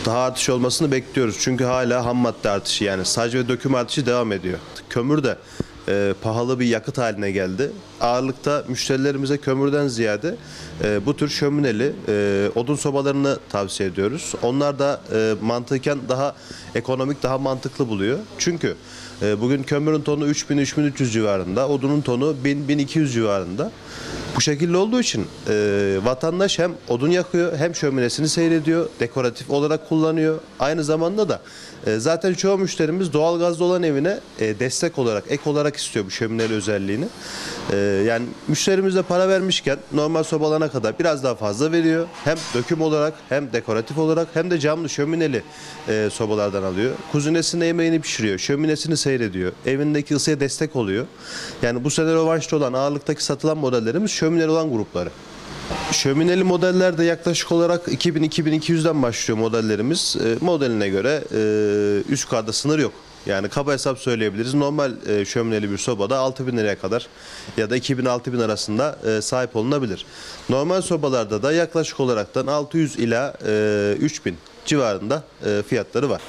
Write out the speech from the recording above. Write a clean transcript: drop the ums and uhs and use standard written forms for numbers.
daha artış olmasını bekliyoruz. Çünkü hala ham madde artışı, yani sac ve döküm artışı devam ediyor. Kömür de pahalı bir yakıt haline geldi. Ağırlıkta müşterilerimize kömürden ziyade bu tür şömineli odun sobalarını tavsiye ediyoruz. Onlar da mantıken daha ekonomik, daha mantıklı buluyor. Çünkü bugün kömürün tonu 3000-3300 civarında, odunun tonu 1000-1200 civarında. Bu şekilde olduğu için vatandaş hem odun yakıyor, hem şöminesini seyrediyor, dekoratif olarak kullanıyor. Aynı zamanda da zaten çoğu müşterimiz doğalgazlı olan evine destek olarak, ek olarak istiyor bu şömineli özelliğini. Yani müşterimiz de para vermişken normal sobalarına kadar biraz daha fazla veriyor. Hem döküm olarak, hem dekoratif olarak, hem de camlı şömineli sobalardan alıyor. Kuzinesinde yemeğini pişiriyor, şöminesini seyrediyor, evindeki ısıya destek oluyor. Yani bu sene rövanşta olan, ağırlıktaki satılan modellerimiz şömineli olan grupları. Şömineli modellerde yaklaşık olarak 2000-2200'den başlıyor modellerimiz. Modeline göre üst kadar sınır yok. Yani kaba hesap söyleyebiliriz. Normal şömineli bir sobada 6.000 liraya kadar ya da 2000-6000 arasında sahip olunabilir. Normal sobalarda da yaklaşık olaraktan 600 ila 3000 civarında fiyatları var.